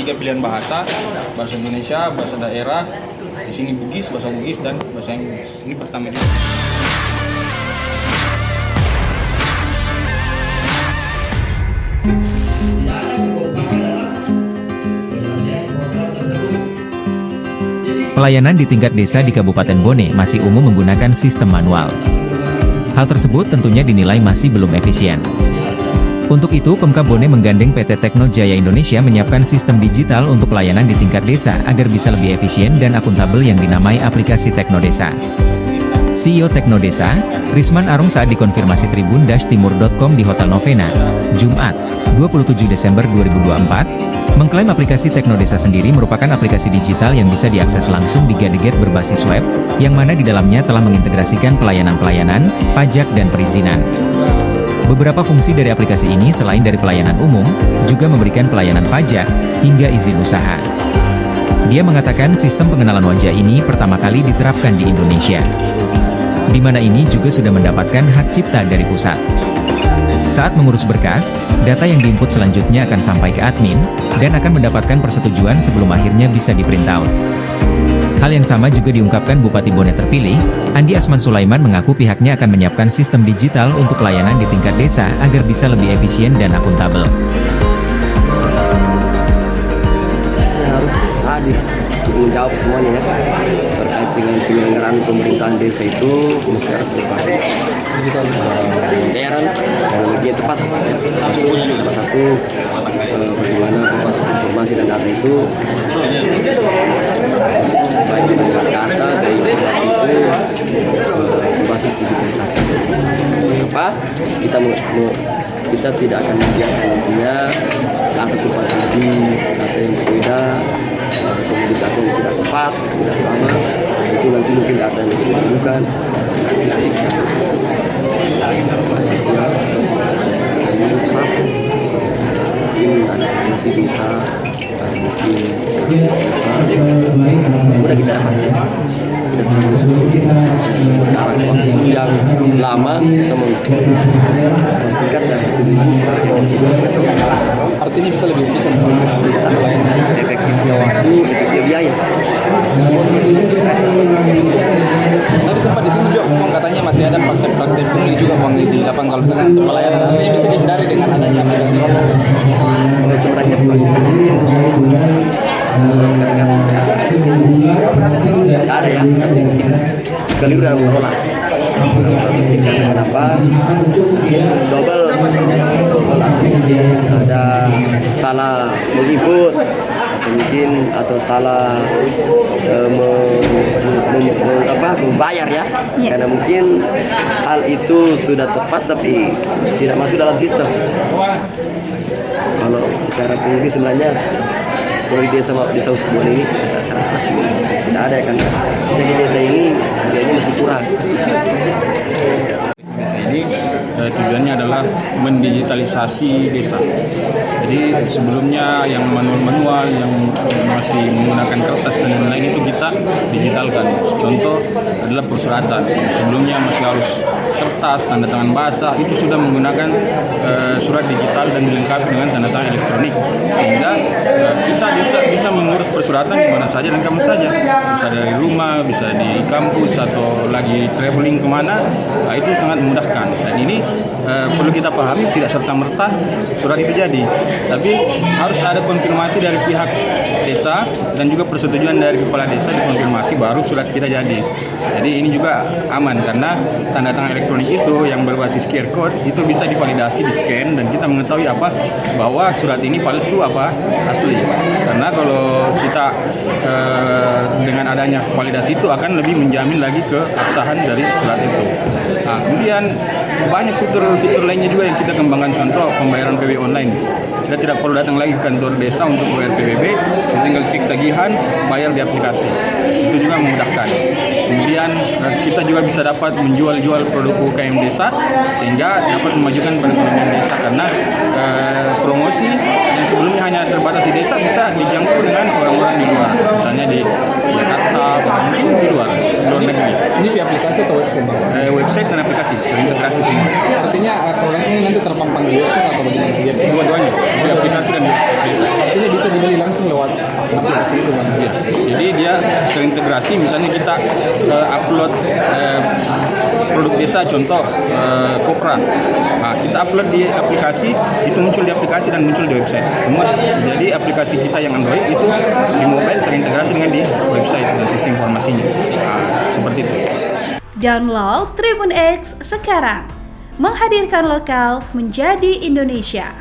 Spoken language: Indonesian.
3 pilihan bahasa Indonesia, bahasa daerah, di sini Bugis, bahasa Bugis, dan bahasa Inggris. Ini pertama juga. Pelayanan di tingkat desa di Kabupaten Bone masih umum menggunakan sistem manual. Hal tersebut tentunya dinilai masih belum efisien. Untuk itu, Pemkab Bone menggandeng PT Tekno Jaya Indonesia menyiapkan sistem digital untuk pelayanan di tingkat desa agar bisa lebih efisien dan akuntabel yang dinamai aplikasi Tekno Desa. CEO Tekno Desa, Risman Arung saat dikonfirmasi tribun-timur.com di Hotel Novena, Jumat, 27 Desember 2024, mengklaim aplikasi Tekno Desa sendiri merupakan aplikasi digital yang bisa diakses langsung di gadget berbasis web, yang mana di dalamnya telah mengintegrasikan pelayanan-pelayanan, pajak dan perizinan. Beberapa fungsi dari aplikasi ini selain dari pelayanan umum, juga memberikan pelayanan pajak, hingga izin usaha. Dia mengatakan sistem pengenalan wajah ini pertama kali diterapkan di Indonesia, di mana ini juga sudah mendapatkan hak cipta dari pusat. Saat mengurus berkas, data yang diinput selanjutnya akan sampai ke admin, dan akan mendapatkan persetujuan sebelum akhirnya bisa di-print out. Hal yang sama juga diungkapkan Bupati Bone terpilih, Andi Asman Sulaiman mengaku pihaknya akan menyiapkan sistem digital untuk pelayanan di tingkat desa agar bisa lebih efisien dan akuntabel. Harus hadir untuk menjawab semuanya ya, terkait dengan penyelenggaraan pemerintahan desa itu mesti harus berbasis modern dan lebih tepat ya. Termasuk salah satu bagaimana proses informasi dan data itu baik dari data dari informasi itu berbasis digitalisasi. Apa kita tidak akan membiarkan nantinya data tumpang tindih, data yang berbeda, kemudian data yang tidak tepat, tidak sama, itu nanti mungkin data yang diperlukan statistik sosial mungkin ada informasi desa mungkin mudah kita dapatkan arah waktu yang lama bisa memastikan dan Artinya bisa lebih efisien. efektifnya waktu, efektifnya biaya. Tadi sempat di sini juga Bang, katanya masih ada praktek-praktek pungli juga Bang di lapangan kalau misalkan untuk pelayanan artinya bisa dihindari dengan adanya aplikasi. Kalau sebenarnya ada ya, tapi mungkin kali udah mengelola. Dengan apa? Double ada salah menginput atau salah membayar ya. Karena mungkin hal itu sudah tepat tapi tidak masuk dalam sistem. Kalau secara pribadi sebenarnya kalau di desa Usbon ini saya rasa tidak ada ya kan. Jadi desa ini biayanya masih kurang. Ini tujuannya adalah mendigitalisasi desa. Jadi sebelumnya yang manual-manual yang masih menggunakan kertas dan lain-lain itu kita digitalkan. Contoh adalah persuratan. Sebelumnya masih harus kertas, tanda tangan basah, itu sudah menggunakan surat digital dan dilengkapi dengan tanda tangan elektronik. Sehingga kita bisa mengurus persuratan di mana saja dan kapan saja. Bisa dari rumah, bisa di kampus atau lagi traveling kemana, itu sangat memudahkan. Dan ini perlu kita pahami tidak serta-merta surat itu jadi. Tapi harus ada konfirmasi dari pihak desa dan juga persetujuan dari kepala desa dikonfirmasi baru surat kita jadi. Jadi ini juga aman karena tanda tangan elektronik itu yang berbasis QR code itu bisa divalidasi, di-scan dan kita mengetahui bahwa surat ini palsu apa asli. Karena kalau kita dengan adanya validasi itu akan lebih menjamin lagi keabsahan dari surat itu. Nah, kemudian banyak fitur-fitur lainnya juga yang kita kembangkan, contoh pembayaran PBB online. Kita tidak perlu datang lagi ke kantor desa untuk bayar PBB, tinggal cek tagihan, bayar di aplikasi. Itu juga memudahkan. Kemudian kita juga bisa dapat menjual produk UKM desa sehingga dapat memajukan perekonomian desa karena promosi yang sebelumnya hanya terbatas di desa bisa dijangkau dengan orang-orang di luar, misalnya di Jakarta, mungkin di luar negeri. Ini via aplikasi atau website? Website dan aplikasi terintegrasi semua. Artinya produk ini nanti terpampang di website atau bagaimana? Dua-duanya, di aplikasi dan di desa. Artinya bisa dibeli langsung lewat aplikasi itu Bang. Ya, jadi dia terintegrasi, misalnya kita upload produk desa, contoh kopra. Nah, kita upload di aplikasi, itu muncul di aplikasi dan muncul di website. Semua. Jadi aplikasi kita yang Android itu di mobile terintegrasi dengan di website dan sistem informasinya. Nah, seperti itu. Download Tribun X sekarang. Menghadirkan lokal menjadi Indonesia.